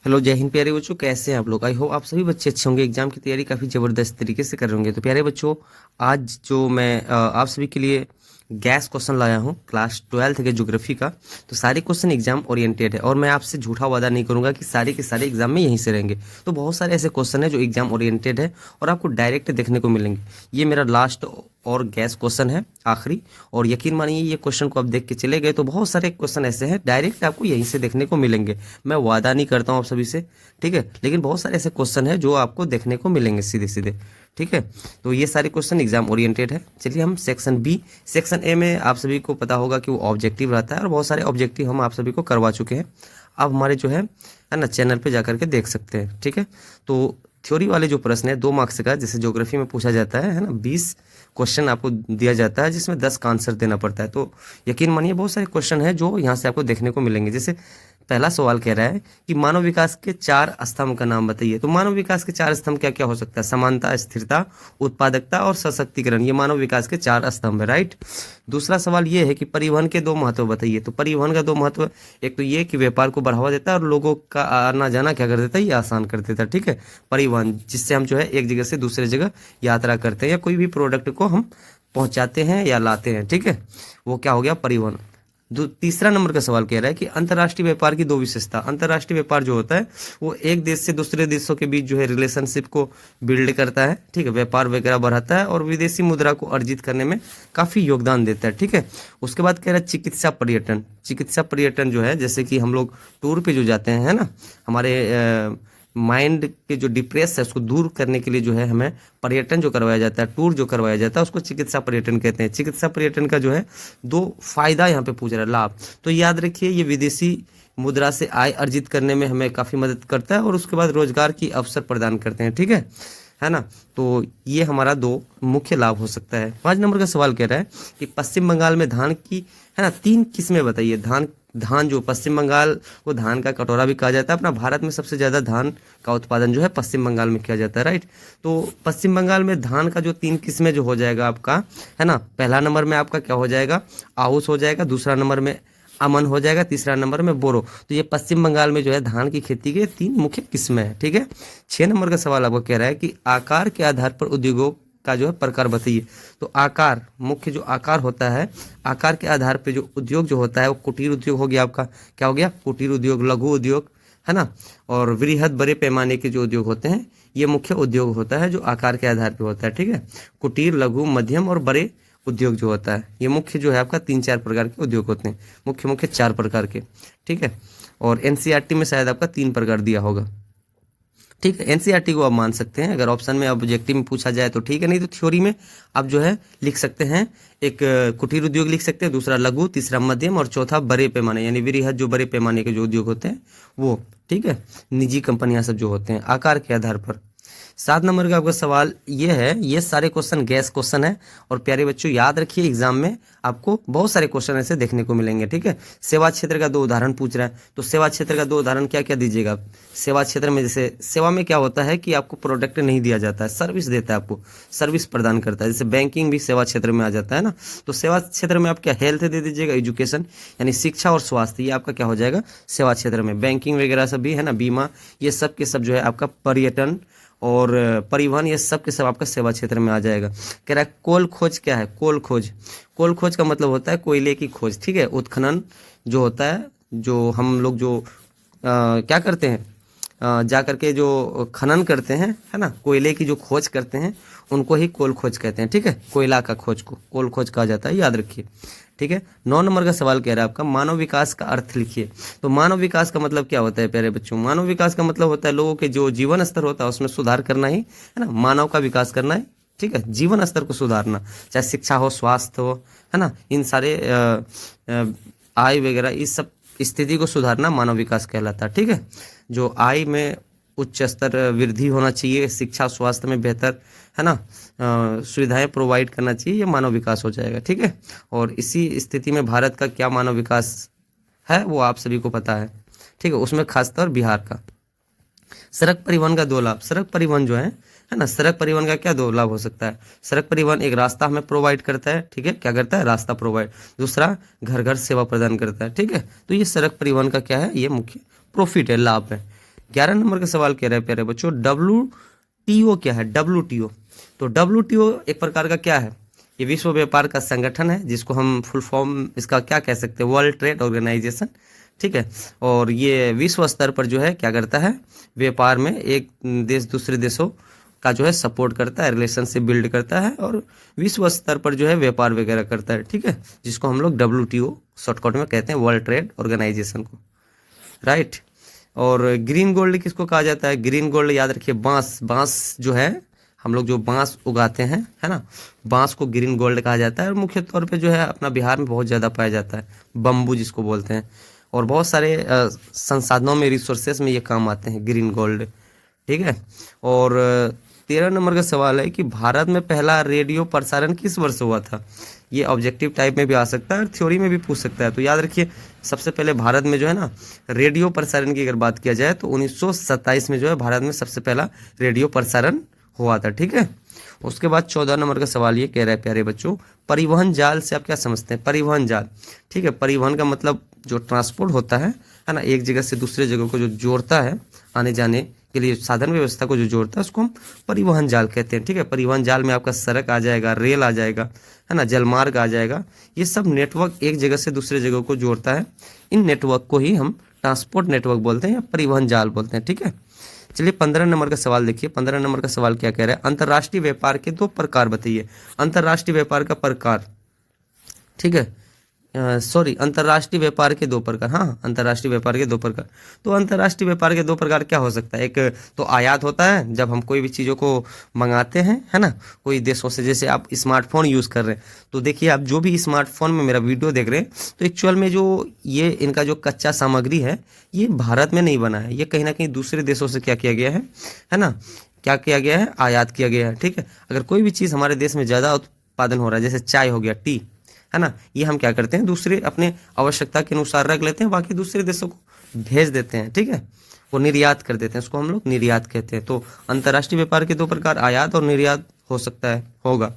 Hello, जय हिंद प्यारे बच्चों। कैसे हैं आप लोग? आई होप आप सभी बच्चे अच्छे होंगे। एग्जाम की तैयारी काफ़ी ज़बरदस्त तरीके से कर रहे होंगे। तो प्यारे बच्चों, आज जो मैं आप सभी के लिए गैस क्वेश्चन लाया हूँ क्लास 12th के ज्योग्राफी का। तो सारे क्वेश्चन एग्जाम ओरिएंटेड है और मैं आपसे झूठा वादा नहीं करूंगा कि सारे के सारे एग्जाम में यहीं से रहेंगे। तो बहुत सारे ऐसे क्वेश्चन है जो एग्जाम ओरिएंटेड है और आपको डायरेक्ट देखने को मिलेंगे। ये मेरा लास्ट और गैस क्वेश्चन है, आखिरी। और यकीन मानिए, ये क्वेश्चन को आप देख के चले गए तो बहुत सारे क्वेश्चन ऐसे हैं डायरेक्ट आपको यहीं से देखने को मिलेंगे। मैं वादा नहीं करता हूँ आप सभी से, ठीक है, लेकिन बहुत सारे ऐसे क्वेश्चन है जो आपको देखने को मिलेंगे सीधे सीधे, ठीक है। तो ये सारे क्वेश्चन एग्जाम ओरिएंटेड है। चलिए हम सेक्शन बी, सेक्शन ए में आप सभी को पता होगा कि वो ऑब्जेक्टिव रहता है और बहुत सारे ऑब्जेक्टिव हम आप सभी को करवा चुके हैं। अब हमारे जो है ना चैनल पे जाकर के देख सकते हैं, ठीक है। तो थ्योरी वाले जो प्रश्न है 2 मार्क्स का, जैसे ज्योग्राफी में पूछा जाता है ना, 20 क्वेश्चन आपको दिया जाता है जिसमें 10 का आंसर देना पड़ता है। तो यकीन मानिए बहुत सारे क्वेश्चन है जो यहाँ से आपको देखने को मिलेंगे। जैसे पहला सवाल कह रहा है कि मानव विकास के 4 स्तंभ का नाम बताइए। तो मानव विकास के 4 स्तंभ क्या क्या हो सकता है? समानता, स्थिरता, उत्पादकता और सशक्तिकरण। ये मानव विकास के 4 स्तंभ है, राइट। दूसरा सवाल ये है कि परिवहन के 2 महत्व बताइए। तो परिवहन का 2 महत्व, एक तो ये कि व्यापार को बढ़ावा देता है और लोगों का आना जाना क्या कर देता है, ये आसान कर देता है, ठीक है। परिवहन, जिससे हम जो है एक जगह से दूसरे जगह यात्रा करते हैं या कोई भी प्रोडक्ट को हम पहुंचाते हैं या लाते हैं, ठीक है, वो क्या हो गया, परिवहन। तीसरा नंबर का सवाल कह रहा है कि अंतर्राष्ट्रीय व्यापार की 2 विशेषता। अंतर्राष्ट्रीय व्यापार जो होता है वो एक देश से दूसरे देशों के बीच जो है रिलेशनशिप को बिल्ड करता है, ठीक है, व्यापार वगैरह बढ़ाता है और विदेशी मुद्रा को अर्जित करने में काफी योगदान देता है, ठीक है। उसके बाद कह रहा है चिकित्सा पर्यटन। चिकित्सा पर्यटन जो है, जैसे कि हम लोग टूर पे जो जाते हैं, है ना, हमारे माइंड के जो डिप्रेस है उसको दूर करने के लिए जो है हमें पर्यटन जो करवाया जाता है, टूर जो करवाया जाता है, उसको चिकित्सा पर्यटन कहते हैं। चिकित्सा पर्यटन का जो है 2 फायदा यहाँ पे पूछ रहा है, लाभ। तो याद रखिए, ये विदेशी मुद्रा से आय अर्जित करने में हमें काफी मदद करता है और उसके बाद रोजगार की अवसर प्रदान करते हैं, ठीक है ना। तो ये हमारा 2 मुख्य लाभ हो सकता है। 5 नंबर का सवाल कह रहा है कि पश्चिम बंगाल में धान की, है ना, 3 किस्में बताइए। धान जो पश्चिम बंगाल को धान का कटोरा भी कहा जाता है। अपना भारत में सबसे ज्यादा धान का उत्पादन जो है पश्चिम बंगाल में किया जाता है, राइट। तो पश्चिम बंगाल में धान का जो 3 किस्में जो हो जाएगा आपका, है ना, पहला नंबर में आपका क्या हो जाएगा, आउस हो जाएगा, दूसरा नंबर में अमन हो जाएगा, तीसरा नंबर में बोरो। तो ये पश्चिम बंगाल में जो है धान की खेती के 3 मुख्य किस्में हैं, ठीक है। 6 नंबर का सवाल आपको कह रहा है कि आकार के आधार पर उद्योगों का जो है प्रकार बताइए। तो आकार, मुख्य जो आकार होता है, आकार के आधार पे जो उद्योग जो होता है वो कुटीर उद्योग हो गया आपका, क्या हो गया, कुटीर उद्योग, लघु उद्योग, है ना, और वृहद बड़े पैमाने के जो उद्योग होते हैं, ये मुख्य उद्योग होता है जो आकार के आधार पे होता है, ठीक है। कुटीर, लघु, मध्यम और बड़े उद्योग जो होता है, ये मुख्य जो है आपका 3-4 प्रकार के उद्योग होते हैं, मुख्य मुख्य 4 प्रकार के, ठीक है। और एनसीईआरटी में शायद आपका 3 प्रकार दिया होगा, ठीक है। एनसीईआरटी को आप मान सकते हैं, अगर ऑप्शन में ऑब्जेक्टिव में पूछा जाए तो ठीक है, नहीं तो थ्योरी में आप जो है लिख सकते हैं। एक कुटीर उद्योग लिख सकते हैं, दूसरा लघु, तीसरा मध्यम और चौथा बड़े पैमाने यानी वृहद, जो बड़े पैमाने के जो उद्योग होते हैं वो, ठीक है, निजी कंपनियां सब जो होते हैं आकार के आधार पर। 7 नंबर का आपका सवाल ये है, ये सारे क्वेश्चन गैस क्वेश्चन है और प्यारे बच्चों याद रखिए एग्जाम में आपको बहुत सारे क्वेश्चन ऐसे देखने को मिलेंगे, ठीक है। सेवा क्षेत्र का 2 उदाहरण पूछ रहा है, तो सेवा क्षेत्र का 2 उदाहरण क्या क्या दीजिएगा आप? सेवा क्षेत्र में, जैसे सेवा में क्या होता है कि आपको प्रोडक्ट नहीं दिया जाता है, सर्विस देता है, आपको सर्विस प्रदान करता है। जैसे बैंकिंग भी सेवा क्षेत्र में आ जाता है ना। तो सेवा क्षेत्र में आप क्या, हेल्थ दे दीजिएगा, एजुकेशन यानी शिक्षा और स्वास्थ्य, ये आपका क्या हो जाएगा सेवा क्षेत्र में। बैंकिंग वगैरह सब भी है ना, बीमा, ये सब के सब जो है आपका, पर्यटन और परिवहन, ये सब के सब आपका सेवा क्षेत्र में आ जाएगा। कह रहा है कोल खोज क्या है, कोल खोज। कोल खोज का मतलब होता है कोयले की खोज, ठीक है। उत्खनन जो होता है, जो हम लोग जो क्या करते हैं, जा करके जो खनन करते हैं, है ना, कोयले की जो खोज करते हैं उनको ही कोल खोज कहते हैं, ठीक है। कोयला का खोज को कोल खोज कहा जाता है, याद रखिए, ठीक है। 9 नंबर का सवाल कह रहा है आपका मानव विकास का अर्थ लिखिए। तो मानव विकास का मतलब क्या होता है प्यारे बच्चों? मानव विकास का मतलब होता है लोगों के जो जीवन स्तर होता है उसमें सुधार करना ही, है ना, मानव का विकास करना है, ठीक है। जीवन स्तर को सुधारना, चाहे शिक्षा हो, स्वास्थ्य हो, है ना, इन सारे आय वगैरह इस सब स्थिति को सुधारना मानव विकास कहलाता है, ठीक है। जो आय में उच्च स्तर वृद्धि होना चाहिए, शिक्षा स्वास्थ्य में बेहतर, है ना, सुविधाएं प्रोवाइड करना चाहिए, ये मानव विकास हो जाएगा, ठीक है। और इसी स्थिति में भारत का क्या मानव विकास है वो आप सभी को पता है, ठीक है, उसमें खासतौर बिहार का। सड़क परिवहन का 2 लाभ। सड़क परिवहन जो है ना, सड़क परिवहन का क्या 2 लाभ हो सकता है? सड़क परिवहन एक रास्ता हमें प्रोवाइड करता है, ठीक है, क्या करता है, रास्ता प्रोवाइड। दूसरा घर घर सेवा प्रदान करता है, ठीक है। तो ये सड़क परिवहन का क्या है, ये मुख्य प्रॉफिट है, लाभ है। 11 नंबर का सवाल कह रहा है प्यारे बच्चों, WTO क्या है? WTO, तो WTO एक प्रकार का क्या है? ये विश्व व्यापार का संगठन है, जिसको हम फुल फॉर्म इसका क्या कह सकते हैं, वर्ल्ड ट्रेड ऑर्गेनाइजेशन, ठीक है। और ये विश्व स्तर पर जो है क्या करता है, व्यापार में एक देश दूसरे देशों का जो है सपोर्ट करता है, रिलेशनशिप बिल्ड करता है, और विश्व स्तर पर जो है व्यापार वगैरह करता है, ठीक है, जिसको हम लोग WTO शॉर्टकट में कहते हैं, वर्ल्ड ट्रेड ऑर्गेनाइजेशन को, राइट। और ग्रीन गोल्ड किसको कहा जाता है? ग्रीन गोल्ड याद रखिए, बांस जो है, हम लोग जो बांस उगाते हैं, है ना, बांस को ग्रीन गोल्ड कहा जाता है। और मुख्य तौर पे जो है अपना बिहार में बहुत ज़्यादा पाया जाता है, बम्बू जिसको बोलते हैं, और बहुत सारे संसाधनों में, रिसोर्सेस में ये काम आते हैं ग्रीन गोल्ड, ठीक है। और 13 नंबर का सवाल है कि भारत में पहला रेडियो प्रसारण किस वर्ष हुआ था? ये ऑब्जेक्टिव टाइप में भी आ सकता है और थ्योरी में भी पूछ सकता है। तो याद रखिए, सबसे पहले भारत में जो है ना रेडियो प्रसारण की अगर बात किया जाए तो 1927 में जो है भारत में सबसे पहला रेडियो प्रसारण हुआ था, ठीक है। उसके बाद 14 नंबर का सवाल ये कह रहा है प्यारे बच्चों, परिवहन जाल से आप क्या समझते हैं? परिवहन जाल, ठीक है, परिवहन का मतलब जो ट्रांसपोर्ट होता है ना, एक जगह से दूसरे जगह को जो जोड़ता है, आने जाने के लिए साधन व्यवस्था को जो जोड़ता है, उसको हम परिवहन जाल कहते हैं, ठीक है। परिवहन जाल में आपका सड़क आ जाएगा, रेल आ जाएगा, है ना, जलमार्ग आ जाएगा, ये सब नेटवर्क एक जगह से दूसरे जगह को जोड़ता है। इन नेटवर्क को ही हम ट्रांसपोर्ट नेटवर्क बोलते हैं या परिवहन जाल बोलते हैं, ठीक है। चलिए 15 नंबर का सवाल देखिए। 15 नंबर का सवाल क्या कह रहा है? अंतर्राष्ट्रीय व्यापार के 2 प्रकार बताइए। अंतर्राष्ट्रीय व्यापार का प्रकार, ठीक है, सॉरी, अंतर्राष्ट्रीय व्यापार के 2 प्रकार, हाँ, अंतर्राष्ट्रीय व्यापार के 2 प्रकार। तो अंतर्राष्ट्रीय व्यापार के 2 प्रकार क्या हो सकता है? एक तो आयात होता है, जब हम कोई भी चीज़ों को मंगाते हैं, है ना, कोई देशों से, जैसे आप स्मार्टफोन यूज़ कर रहे हैं, तो देखिए आप जो भी स्मार्टफोन में मेरा वीडियो देख रहे हैं, तो एक्चुअल में जो ये इनका जो कच्चा सामग्री है, ये भारत में नहीं बना है, ये कहीं ना कहीं दूसरे देशों से क्या किया गया है ना, क्या किया गया है, आयात किया गया है, ठीक है। अगर कोई भी चीज़ हमारे देश में ज़्यादा उत्पादन हो रहा है, जैसे चाय हो गया, टी, है ना, ये हम क्या करते हैं, दूसरे अपने आवश्यकता के अनुसार रख लेते हैं, बाकी दूसरे देशों को भेज देते हैं, ठीक है, वो निर्यात कर देते हैं, उसको हम लोग निर्यात कहते हैं। तो अंतर्राष्ट्रीय व्यापार के 2 प्रकार आयात और निर्यात हो सकता है, होगा।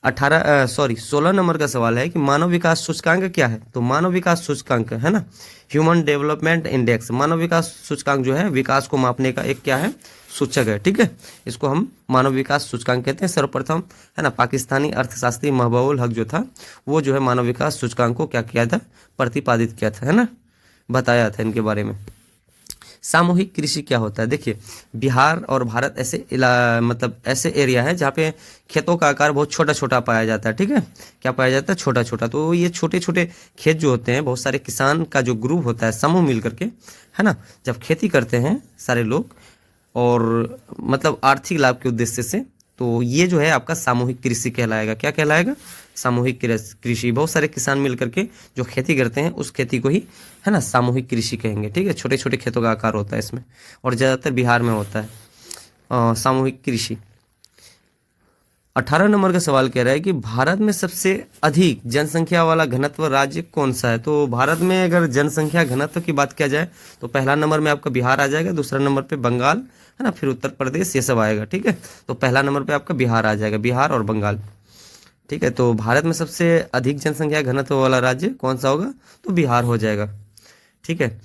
16 नंबर का सवाल है कि मानव विकास सूचकांक क्या है? तो मानव विकास सूचकांक, है ना, ह्यूमन डेवलपमेंट इंडेक्स, मानव विकास सूचकांक जो है विकास को मापने का एक क्या है, सूचक है, ठीक है। इसको हम मानव विकास सूचकांक कहते हैं। सर्वप्रथम, है ना, पाकिस्तानी अर्थशास्त्री महबूबुल हक जो था, वो जो है मानव विकास सूचकांक को क्या किया था, प्रतिपादित किया था, है ना, बताया था इनके बारे में। सामूहिक कृषि क्या होता है? देखिए, बिहार और भारत ऐसे मतलब ऐसे एरिया है जहाँ पे खेतों का आकार बहुत छोटा छोटा पाया जाता है, ठीक है, क्या पाया जाता है, छोटा छोटा। तो ये छोटे छोटे खेत जो होते हैं, बहुत सारे किसान का जो ग्रुप होता है, समूह मिल करके, है ना, जब खेती करते हैं सारे लोग, और मतलब आर्थिक लाभ के उद्देश्य से, तो ये जो है आपका सामूहिक कृषि कहलाएगा। क्या कहलाएगा? सामूहिक कृषि। बहुत सारे किसान मिल करके जो खेती करते हैं, उस खेती को ही, है ना, सामूहिक कृषि कहेंगे, ठीक है। छोटे छोटे खेतों का आकार होता है इसमें, और ज़्यादातर बिहार में होता है सामूहिक कृषि। 18 नंबर का सवाल कह रहा है कि भारत में सबसे अधिक जनसंख्या वाला घनत्व राज्य कौन सा है? तो भारत में अगर जनसंख्या घनत्व की बात किया जाए तो पहला नंबर में आपका बिहार आ जाएगा, दूसरा नंबर पे बंगाल, है ना, फिर उत्तर प्रदेश, ये सब आएगा, ठीक है। तो पहला नंबर पे आपका बिहार आ जाएगा, बिहार और बंगाल, ठीक है। तो भारत में सबसे अधिक जनसंख्या घनत्व वाला राज्य कौन सा होगा? तो बिहार हो जाएगा, ठीक है।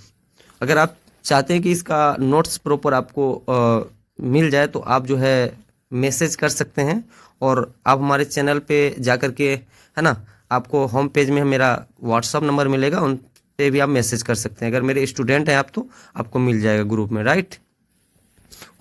अगर आप चाहते हैं कि इसका नोट्स प्रॉपर आपको मिल जाए तो आप जो है मैसेज कर सकते हैं, और आप हमारे चैनल पे जा कर के, है ना, आपको होम पेज में मेरा व्हाट्सअप नंबर मिलेगा, उन पे भी आप मैसेज कर सकते हैं। अगर मेरे स्टूडेंट हैं आप तो आपको मिल जाएगा ग्रुप में, राइट।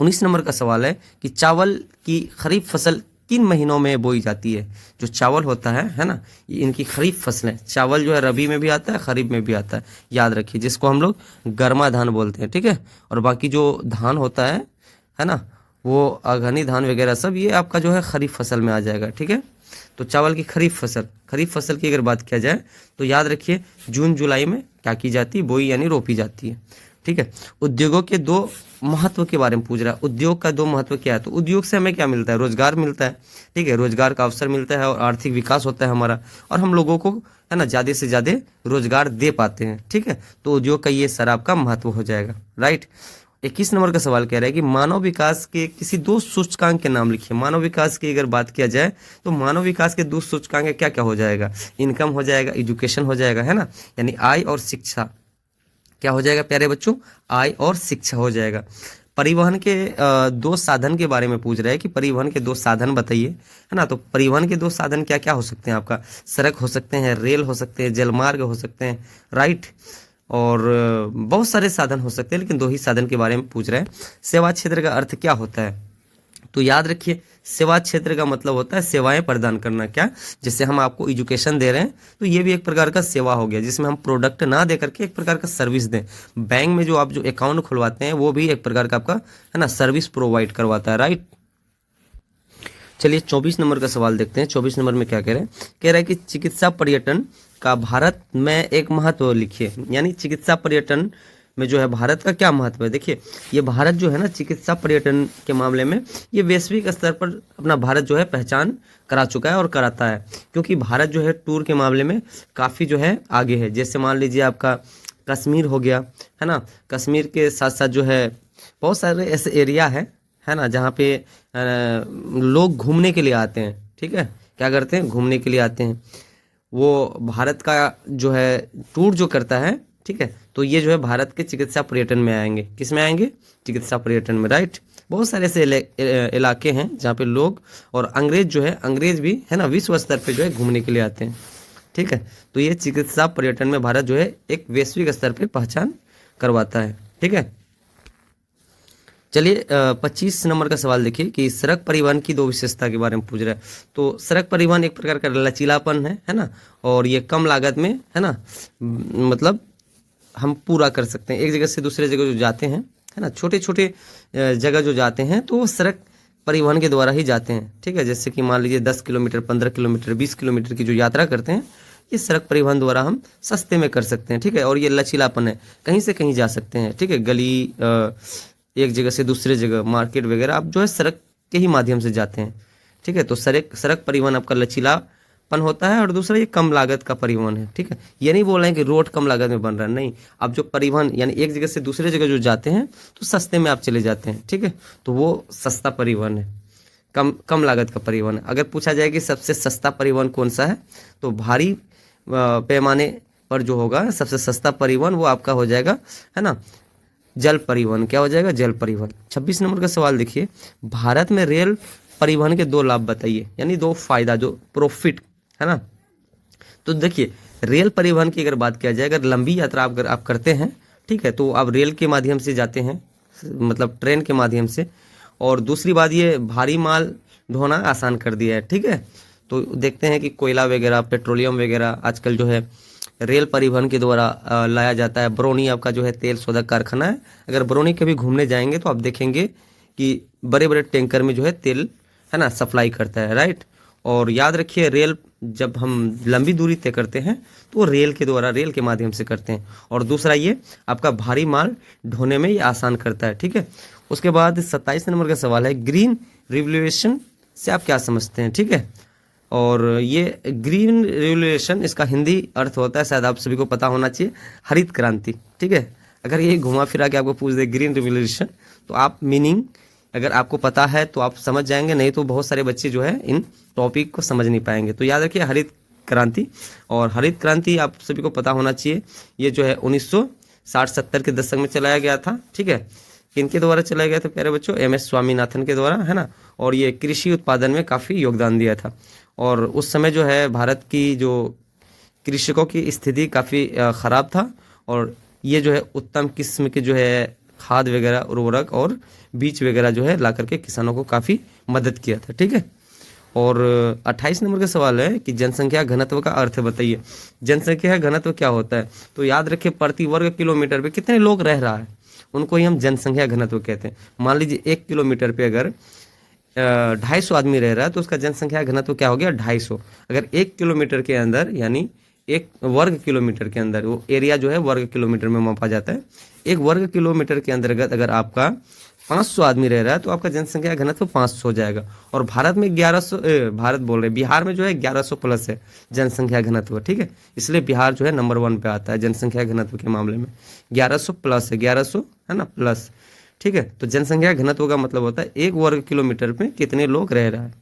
19 नंबर का सवाल है कि चावल की खरीफ फसल किन महीनों में बोई जाती है? जो चावल होता है ना, ये इनकी खरीफ फसलें, चावल जो है रबी में भी आता है, खरीफ में भी आता है, याद रखिए, जिसको हम लोग गर्मा धान बोलते हैं, ठीक है। और बाकी जो धान होता है ना, वो अगहनी धान वगैरह सब, ये आपका जो है खरीफ फसल में आ जाएगा, ठीक है। तो चावल की खरीफ फसल की अगर बात किया जाए तो याद रखिए, जून जुलाई में क्या की जाती है, बोई यानी रोपी जाती है, ठीक है। उद्योगों के 2 महत्व के बारे में पूछ रहा है। उद्योग का 2 महत्व क्या है? तो उद्योग से हमें क्या मिलता है? रोजगार मिलता है, ठीक है, रोजगार का अवसर मिलता है, और आर्थिक विकास होता है हमारा, और हम लोगों को, है ना, ज़्यादा से ज़्यादा रोजगार दे पाते हैं, ठीक है। तो उद्योग का ये सारा आपका महत्व हो जाएगा, राइट। 21 नंबर का सवाल कह रहा है कि मानव विकास के किसी 2 सूचकांक के नाम लिखिए। मानव विकास की अगर बात किया जाए तो मानव विकास के 2 सूचकांक क्या क्या हो जाएगा? इनकम हो जाएगा, एजुकेशन हो जाएगा, है ना, यानी आय और शिक्षा, क्या हो जाएगा प्यारे बच्चों, आय और शिक्षा हो जाएगा। परिवहन के दो साधन के बारे में पूछ रहे हैं कि परिवहन के दो साधन बताइए, है ना। तो परिवहन के दो साधन क्या क्या हो सकते हैं आपका, सड़क हो सकते हैं, रेल हो सकते हैं, जलमार्ग हो सकते हैं, राइट। और बहुत सारे साधन हो सकते हैं, लेकिन दो ही साधन के बारे में पूछ रहे हैं। सेवा क्षेत्र का अर्थ क्या होता है, तो याद रखिए सेवा क्षेत्र का मतलब होता है सेवाएं प्रदान करना। क्या, जैसे हम आपको एजुकेशन दे रहे हैं तो ये भी एक प्रकार का सेवा हो गया, जिसमें हम प्रोडक्ट ना दे करके एक प्रकार का सर्विस दें। बैंक में जो आप जो अकाउंट खुलवाते हैं वो भी एक प्रकार का आपका, है ना, सर्विस प्रोवाइड करवाता है, राइट। चलिए 24 नंबर का सवाल देखते हैं। 24 नंबर में क्या कह रहे हैं, कह रहा है कि चिकित्सा पर्यटन का भारत में एक महत्व लिखिए। यानी चिकित्सा पर्यटन में जो है भारत का क्या महत्व है। देखिए ये भारत जो है ना चिकित्सा पर्यटन के मामले में ये वैश्विक स्तर पर अपना भारत जो है पहचान करा चुका है और कराता है, क्योंकि भारत जो है टूर के मामले में काफ़ी जो है आगे है। जैसे मान लीजिए आपका कश्मीर हो गया, है ना, कश्मीर के साथ साथ जो है बहुत सारे ऐसे एरिया है ना, जहाँ पे लोग घूमने के लिए आते हैं, ठीक है, क्या करते हैं, घूमने के लिए आते हैं। वो भारत का जो है टूर जो करता है, ठीक है, तो ये जो है भारत के चिकित्सा पर्यटन में आएंगे। किस में आएंगे, चिकित्सा पर्यटन में, राइट। बहुत सारे ऐसे इलाके हैं जहाँ पे लोग और अंग्रेज जो है, अंग्रेज भी है ना विश्व स्तर पे जो है घूमने के लिए आते हैं, ठीक है। तो ये चिकित्सा पर्यटन में भारत जो है एक वैश्विक स्तर पे पहचान करवाता है, ठीक है। चलिए 25 नंबर का सवाल देखिए कि सड़क परिवहन की दो विशेषता के बारे में पूछ रहा है। तो सड़क परिवहन एक प्रकार का लचीलापन है ना, और ये कम लागत में, है ना, मतलब हम पूरा कर सकते हैं। एक जगह से दूसरे जगह जो जाते हैं, है ना, छोटे छोटे जगह जो जाते हैं तो वो सड़क परिवहन के द्वारा ही जाते हैं, ठीक है। जैसे कि मान लीजिए 10 किलोमीटर, 15 किलोमीटर, 20 किलोमीटर की जो यात्रा करते हैं ये सड़क परिवहन द्वारा हम सस्ते में कर सकते हैं, ठीक है। और ये लचीलापन है, कहीं से कहीं जा सकते हैं, ठीक है। गली एक जगह से दूसरे जगह, मार्केट वगैरह आप जो है सड़क के ही माध्यम से जाते हैं, ठीक है। तो सड़क परिवहन आपका लचीलापन होता है, और दूसरा ये कम लागत का परिवहन है, ठीक है। ये नहीं बोल रहे हैं कि रोड कम लागत में बन रहा है, नहीं। आप जो परिवहन यानी एक जगह से दूसरे जगह जो जाते हैं तो सस्ते में आप चले जाते हैं, ठीक है। तो वो सस्ता परिवहन है, कम लागत का परिवहन है। अगर पूछा जाए कि सबसे सस्ता परिवहन कौन सा है, तो भारी पैमाने पर जो होगा सबसे सस्ता परिवहन वो आपका हो जाएगा, है ना, जल परिवहन। क्या हो जाएगा, जल परिवहन। 26 नंबर का सवाल देखिए, भारत में रेल परिवहन के दो लाभ बताइए, यानी दो फायदा, जो प्रॉफिट, है ना। तो देखिए रेल परिवहन की अगर बात किया जाए, अगर लंबी यात्रा अगर आप करते हैं, ठीक है, तो आप रेल के माध्यम से जाते हैं, मतलब ट्रेन के माध्यम से। और दूसरी बात ये भारी माल ढोना आसान कर दिया है, ठीक है। तो देखते हैं कि कोयला वगैरह, पेट्रोलियम वगैरह आजकल जो है रेल परिवहन के द्वारा लाया जाता है। बरौनी आपका जो है तेल शोधक कारखाना है। अगर बरौनी कभी घूमने जाएंगे तो आप देखेंगे कि बड़े बड़े टैंकर में जो है तेल, है ना, सप्लाई करता है, राइट। और याद रखिए रेल, जब हम लंबी दूरी तय करते हैं तो रेल के द्वारा, रेल के माध्यम से करते हैं। और दूसरा ये आपका भारी माल ढोने में ये आसान करता है, ठीक है। उसके बाद 27 नंबर का सवाल है, ग्रीन रिवोल्यूशन से आप क्या समझते हैं, ठीक है। और ये ग्रीन रिवोल्यूशन, इसका हिंदी अर्थ होता है, शायद आप सभी को पता होना चाहिए, हरित क्रांति, ठीक है। अगर ये घुमा फिरा के आपको पूछ दे ग्रीन रिवोल्यूशन, तो आप मीनिंग अगर आपको पता है तो आप समझ जाएंगे, नहीं तो बहुत सारे बच्चे जो है इन टॉपिक को समझ नहीं पाएंगे। तो याद रखिए हरित क्रांति। और हरित क्रांति आप सभी को पता होना चाहिए, ये जो है 1960-70 के दशक में चलाया गया था, ठीक है। किनके द्वारा चलाया गया था प्यारे बच्चों, MS स्वामीनाथन के द्वारा, है ना। और ये कृषि उत्पादन में काफ़ी योगदान दिया था। और उस समय जो है भारत की जो कृषकों की स्थिति काफ़ी ख़राब था, और ये जो है उत्तम किस्म के जो है खाद वगैरह, उर्वरक और बीज वगैरह जो है ला करके किसानों को काफ़ी मदद किया था, ठीक है। और 28 नंबर का सवाल है कि जनसंख्या घनत्व का अर्थ बताइए। जनसंख्या घनत्व क्या होता है, तो याद रखिए प्रति वर्ग किलोमीटर पे कितने लोग रह रहा है, उनको ही हम जनसंख्या घनत्व कहते हैं। मान लीजिए 1 किलोमीटर पे अगर 250 आदमी रह रहा है तो उसका जनसंख्या घनत्व क्या हो गया, 250। अगर 1 किलोमीटर के अंदर, यानी 1 वर्ग किलोमीटर के अंदर, वो एरिया जो है वर्ग किलोमीटर में मापा जाता है, 1 वर्ग किलोमीटर के अंतर्गत अगर आपका 500 आदमी रह रहा है तो आपका जनसंख्या घनत्व 500 हो जाएगा। और भारत में 1100, भारत बोल रहे, बिहार में जो है 1100 प्लस है जनसंख्या घनत्व, ठीक है। इसलिए बिहार जो है नंबर 1 पे आता है जनसंख्या घनत्व के मामले में, 1100 प्लस है, 1100 है ना प्लस, ठीक है। तो जनसंख्या घनत्व का मतलब होता है 1 वर्ग किलोमीटर में कितने लोग रह रहा है,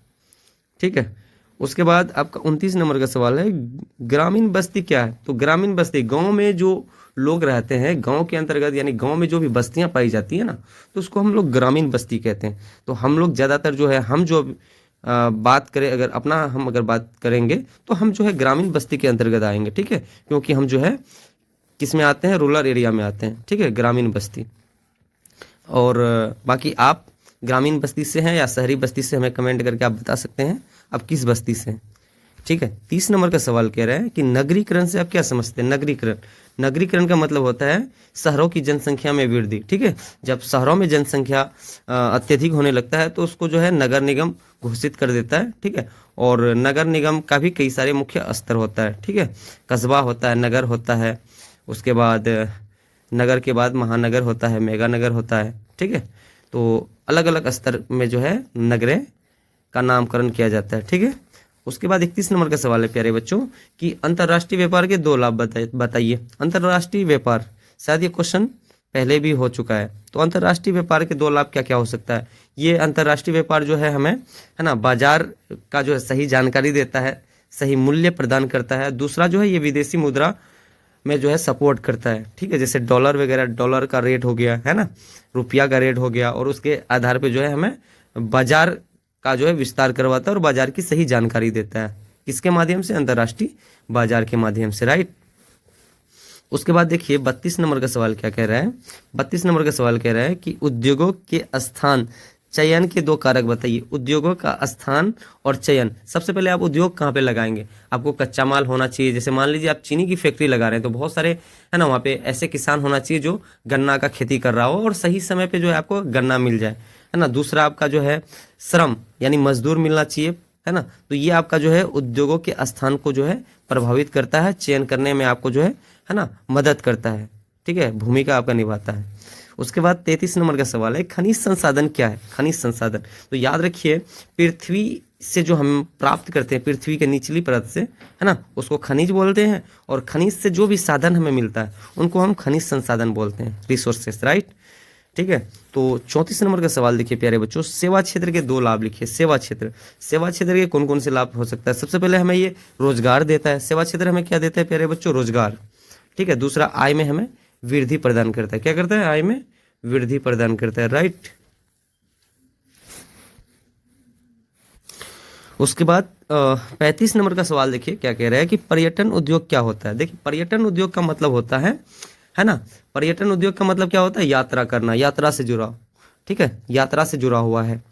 ठीक है। उसके बाद आपका 29 नंबर का सवाल है, ग्रामीण बस्ती क्या है? तो ग्रामीण बस्ती गांव में जो लोग रहते हैं, गांव के अंतर्गत यानी गांव में जो भी बस्तियां पाई जाती है ना, तो उसको हम लोग ग्रामीण बस्ती कहते हैं। तो हम लोग ज़्यादातर जो है, हम जो बात करें, अगर अपना हम अगर बात करेंगे तो हम जो है ग्रामीण बस्ती के अंतर्गत आएंगे, ठीक है, क्योंकि हम जो है किस में आते हैं, रूरल एरिया में आते हैं, ठीक है, ग्रामीण बस्ती। और बाकी आप ग्रामीण बस्ती से हैं या शहरी बस्ती से, हमें कमेंट करके आप बता सकते हैं आप किस बस्ती से हैं, ठीक है। 30 नंबर का सवाल कह रहा है कि नगरीकरण से आप क्या समझते हैं? नगरीकरण, नगरीकरण का मतलब होता है शहरों की जनसंख्या में वृद्धि, ठीक है। जब शहरों में जनसंख्या अत्यधिक होने लगता है तो उसको जो है नगर निगम घोषित कर देता है, ठीक है। और नगर निगम का भी कई सारे मुख्य स्तर होता है, ठीक है। कस्बा होता है, नगर होता है, उसके बाद नगर के बाद महानगर होता है, मेगा नगर होता है, ठीक है। तो अलग अलग स्तर में जो है नगरें का नामकरण किया जाता है, ठीक है। उसके बाद 31 नंबर का सवाल है प्यारे बच्चों कि अंतर्राष्ट्रीय व्यापार के 2 लाभ बताइए। अंतर्राष्ट्रीय व्यापार, शायद ये क्वेश्चन पहले भी हो चुका है। तो अंतर्राष्ट्रीय व्यापार के 2 लाभ क्या क्या हो सकता है? ये अंतर्राष्ट्रीय व्यापार जो है हमें, है ना, बाजार का जो है सही जानकारी देता है, सही मूल्य प्रदान करता है। दूसरा जो है ये विदेशी मुद्रा में जो है सपोर्ट करता है, ठीक है। जैसे डॉलर वगैरह, डॉलर का रेट हो गया, है ना, रुपया का रेट हो गया, और उसके आधार पे जो है हमें बाजार का जो है विस्तार करवाता है और बाजार की सही जानकारी देता है। किसके माध्यम से? अंतर्राष्ट्रीय बाजार के माध्यम से, राइट। उसके बाद देखिए 32 नंबर का सवाल क्या कह रहा है। 32 नंबर का सवाल कह रहा है कि उद्योगों के स्थान चयन के 2 कारक बताइए। उद्योगों का स्थान और चयन, सबसे पहले आप उद्योग कहाँ पे लगाएंगे? आपको कच्चा माल होना चाहिए। जैसे मान लीजिए आप चीनी की फैक्ट्री लगा रहे हैं, तो बहुत सारे, है ना, वहाँ पे ऐसे किसान होना चाहिए जो गन्ना का खेती कर रहा हो और सही समय पे जो है आपको गन्ना मिल जाए, है ना। दूसरा आपका जो है श्रम यानी मजदूर मिलना चाहिए, है ना। तो ये आपका जो है उद्योगों के स्थान को जो है प्रभावित करता है, चयन करने में आपको जो है ना, मदद करता है, ठीक है, भूमिका आपका निभाता है। उसके बाद 33 नंबर का सवाल है, खनिज संसाधन क्या है? खनिज संसाधन, तो याद रखिए पृथ्वी से जो हम प्राप्त करते हैं, पृथ्वी के निचली परत से, है ना, उसको खनिज बोलते हैं। और खनिज से जो भी साधन हमें मिलता है उनको हम खनिज संसाधन बोलते हैं, रिसोर्सेस, राइट, ठीक है। तो 34 नंबर का सवाल देखिए प्यारे बच्चों, सेवा क्षेत्र के 2 लाभ लिखिए। सेवा क्षेत्र, सेवा क्षेत्र के कौन कौन से लाभ हो सकता है? सबसे पहले हमें ये रोजगार देता है। सेवा क्षेत्र हमें क्या देता है प्यारे बच्चों? रोजगार, ठीक है। दूसरा आय में हमें वृद्धि प्रदान करता है। क्या करता है? आय में वृद्धि प्रदान करता है, राइट। उसके बाद 35 नंबर का सवाल देखिए क्या कह रहा है कि पर्यटन उद्योग क्या होता है। देखिए पर्यटन उद्योग का मतलब होता है ना, पर्यटन उद्योग का मतलब क्या होता है? यात्रा करना, यात्रा से जुड़ा, ठीक है, यात्रा से जुड़ा हुआ है।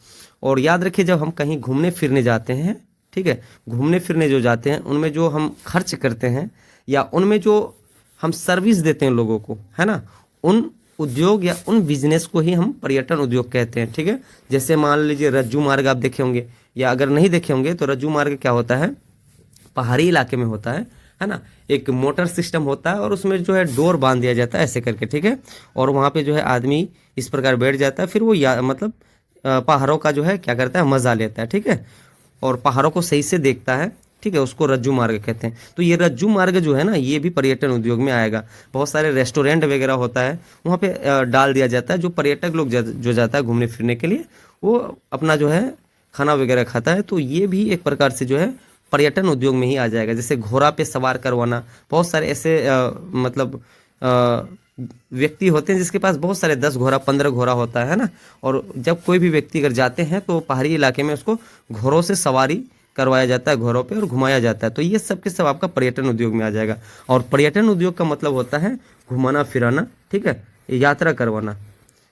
और याद रखिए जब हम कहीं घूमने फिरने जाते हैं, ठीक है, घूमने फिरने जो जाते हैं उनमें जो हम खर्च करते हैं या उनमें जो हम सर्विस देते हैं लोगों को, है ना, उन उद्योग या उन बिजनेस को ही हम पर्यटन उद्योग कहते हैं, ठीक है। जैसे मान लीजिए रज्जू मार्ग आप देखे होंगे, या अगर नहीं देखे होंगे तो रज्जू मार्ग क्या होता है? पहाड़ी इलाके में होता है ना, एक मोटर सिस्टम होता है और उसमें जो है डोर बांध दिया जाता है ऐसे करके, ठीक है। और वहाँ पे जो है आदमी इस प्रकार बैठ जाता है, फिर वो मतलब पहाड़ों का जो है क्या करता है? मजा लेता है, ठीक है, और पहाड़ों को सही से देखता है, ठीक है, उसको रज्जू मार्ग कहते हैं। तो ये रज्जू मार्ग जो है ना, ये भी पर्यटन उद्योग में आएगा। बहुत सारे रेस्टोरेंट वगैरह होता है, वहाँ पे डाल दिया जाता है, जो पर्यटक लोग जो जाता है घूमने फिरने के लिए, वो अपना जो है खाना वगैरह खाता है। तो ये भी एक प्रकार से जो है पर्यटन उद्योग में ही आ जाएगा। जैसे घोड़ा पे सवार करवाना, बहुत सारे ऐसे मतलब व्यक्ति होते हैं जिसके पास बहुत सारे 10 घोड़ा 15 घोड़ा होता है ना, और जब कोई भी व्यक्ति अगर जाते हैं तो पहाड़ी इलाके में उसको घोड़ों से सवारी करवाया जाता है, घोड़ों पे, और घुमाया जाता है। तो ये सब के सब आपका पर्यटन उद्योग में आ जाएगा। और पर्यटन उद्योग का मतलब होता है घुमाना फिराना, ठीक है, यात्रा करवाना,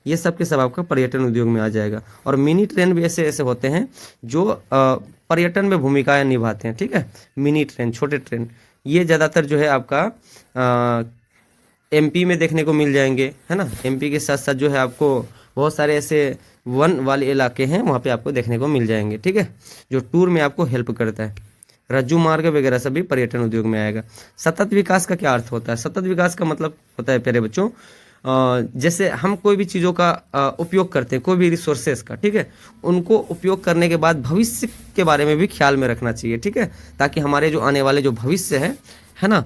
ये सब के सब आपका पर्यटन उद्योग में आ जाएगा। और मिनी ट्रेन भी ऐसे ऐसे होते हैं जो पर्यटन में भूमिकाएं निभाते हैं, ठीक है। मिनी ट्रेन, छोटे ट्रेन, ये ज़्यादातर जो है आपका एमपी में देखने को मिल जाएंगे, है ना। एमपी के साथ साथ जो है आपको बहुत सारे ऐसे वन वाले इलाके हैं, वहाँ पे आपको देखने को मिल जाएंगे, ठीक है, जो टूर में आपको हेल्प करता है। रज्जू मार्ग वगैरह सभी पर्यटन उद्योग में आएगा। सतत विकास का क्या अर्थ होता है? सतत विकास का मतलब होता है प्यारे बच्चों, जैसे हम कोई भी चीज़ों का उपयोग करते हैं, कोई भी रिसोर्सेज का, ठीक है, उनको उपयोग करने के बाद भविष्य के बारे में भी ख्याल में रखना चाहिए, ठीक है, ताकि हमारे जो आने वाले जो भविष्य है ना,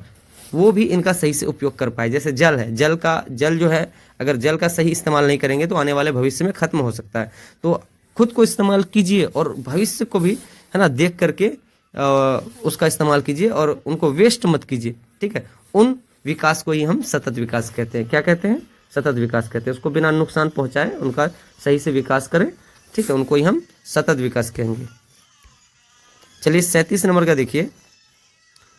वो भी इनका सही से उपयोग कर पाए। जैसे जल है, जल जो है, अगर जल का सही इस्तेमाल नहीं करेंगे तो आने वाले भविष्य में खत्म हो सकता है। तो खुद को इस्तेमाल कीजिए और भविष्य को भी, है ना, देख करके उसका इस्तेमाल कीजिए और उनको वेस्ट मत कीजिए, ठीक है। उन विकास को ही हम सतत विकास कहते हैं। क्या कहते हैं? सतत विकास कहते हैं। उसको बिना नुकसान पहुंचाए उनका सही से विकास करें, ठीक है, उनको ही हम सतत विकास कहेंगे। चलिए 37 नंबर का देखिए।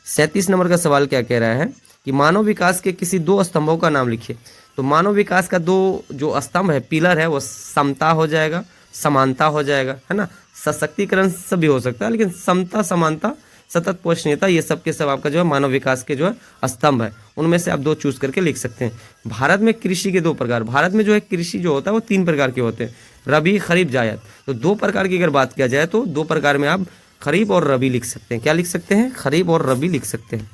37 नंबर का सवाल क्या कह रहा है कि मानव विकास के किसी दो स्तंभों का नाम लिखिए। तो मानव विकास का दो जो स्तंभ है, पिलर है, वो समता हो जाएगा, समानता हो जाएगा, है ना। सशक्तिकरण सब भी हो सकता है, लेकिन समता, समानता, सतत पोषणीयता, ये सब के सब आपका जो है मानव विकास के जो है स्तंभ है। उनमें से आप दो चूज करके लिख सकते हैं। भारत में कृषि के दो प्रकार, भारत में जो है कृषि जो होता है वो 3 प्रकार के होते हैं, रबी, खरीफ, जायद। तो 2 प्रकार की अगर बात किया जाए तो 2 प्रकार में आप खरीफ और रबी लिख सकते हैं। क्या लिख सकते हैं? खरीफ और रबी लिख सकते हैं।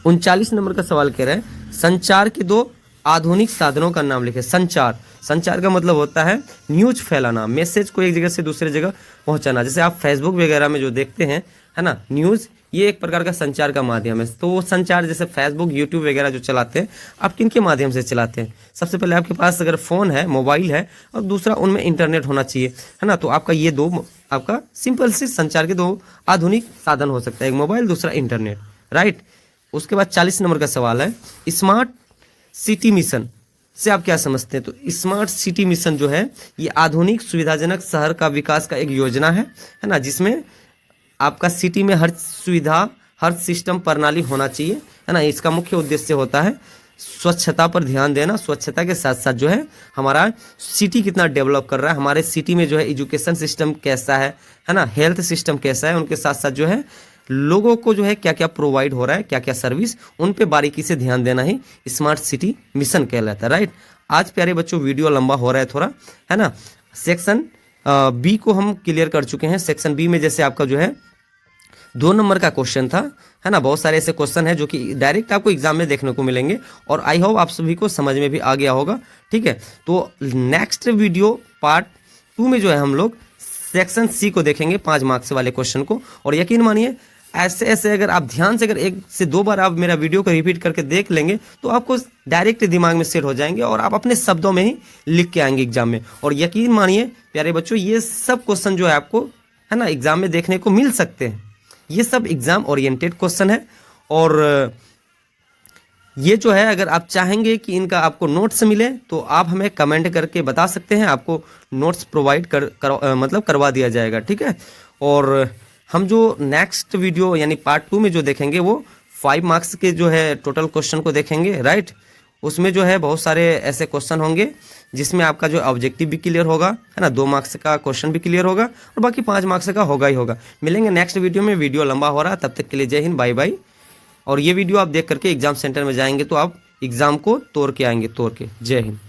39 नंबर का सवाल कह रहा है संचार के 2 आधुनिक साधनों का नाम लिखे। संचार, संचार का मतलब होता है न्यूज फैलाना, मैसेज को एक जगह से दूसरे जगह पहुंचाना। जैसे आप फेसबुक वगैरह में जो देखते हैं, है ना, न्यूज, ये एक प्रकार का संचार का माध्यम है। तो वो संचार, जैसे फेसबुक, यूट्यूब वगैरह जो चलाते हैं, आप किन के माध्यम से चलाते हैं? सबसे पहले आपके पास अगर फ़ोन है, मोबाइल है, और दूसरा उनमें इंटरनेट होना चाहिए, है ना। तो आपका ये दो, आपका सिंपल से संचार के 2 आधुनिक साधन हो सकता है, एक मोबाइल, दूसरा इंटरनेट, राइट। उसके बाद 40 नंबर का सवाल है स्मार्ट सिटी मिशन से आप क्या समझते हैं? तो स्मार्ट सिटी मिशन जो है ये आधुनिक सुविधाजनक शहर का विकास का एक योजना है ना, जिसमें आपका सिटी में हर सुविधा, हर सिस्टम प्रणाली होना चाहिए, है ना। इसका मुख्य उद्देश्य होता है स्वच्छता पर ध्यान देना। स्वच्छता के साथ साथ जो है हमारा सिटी कितना डेवलप कर रहा है, हमारे सिटी में जो है एजुकेशन सिस्टम कैसा है ना, हेल्थ सिस्टम कैसा है, उनके साथ साथ जो है लोगों को जो है क्या क्या प्रोवाइड हो रहा है, क्या क्या सर्विस, उन पे बारीकी से ध्यान देना ही स्मार्ट सिटी मिशन कहलाता है, राइट। आज प्यारे बच्चों वीडियो लंबा हो रहा है थोड़ा, है ना। सेक्शन बी को हम क्लियर कर चुके हैं। सेक्शन बी में जैसे आपका जो है 2 नंबर का क्वेश्चन था, है ना। बहुत सारे ऐसे क्वेश्चन हैं जो कि डायरेक्ट आपको एग्जाम में देखने को मिलेंगे, और आई होप आप सभी को समझ में भी आ गया होगा, ठीक है। तो नेक्स्ट वीडियो पार्ट 2 में जो है हम लोग सेक्शन सी को देखेंगे, 5 मार्क्स वाले क्वेश्चन को। और यकीन मानिए ऐसे ऐसे अगर आप ध्यान से, अगर 1 से 2 बार आप मेरा वीडियो को रिपीट करके देख लेंगे तो आपको डायरेक्ट दिमाग में सेट हो जाएंगे और आप अपने शब्दों में ही लिख के आएंगे एग्जाम में। और यकीन मानिए प्यारे बच्चों, ये सब क्वेश्चन जो है आपको, है ना, एग्जाम में देखने को मिल सकते हैं। ये सब एग्जाम ओरिएंटेड क्वेश्चन है, और ये जो है अगर आप चाहेंगे कि इनका आपको नोट्स मिले तो आप हमें कमेंट करके बता सकते हैं, आपको नोट्स प्रोवाइड मतलब करवा दिया जाएगा, ठीक है। और हम जो नेक्स्ट वीडियो यानी पार्ट 2 में जो देखेंगे वो 5 मार्क्स के जो है टोटल क्वेश्चन को देखेंगे, राइट। उसमें जो है बहुत सारे ऐसे क्वेश्चन होंगे जिसमें आपका जो ऑब्जेक्टिव भी क्लियर होगा, है ना, 2 मार्क्स का क्वेश्चन भी क्लियर होगा, और बाकी 5 मार्क्स का होगा ही होगा। मिलेंगे नेक्स्ट वीडियो में। वीडियो लंबा हो रहा है, तब तक के लिए जय हिंद, बाय बाय। और ये वीडियो आप देख करके एग्जाम सेंटर में जाएंगे तो आप एग्जाम को तोड़ के आएंगे, तोड़ के। जय हिंद।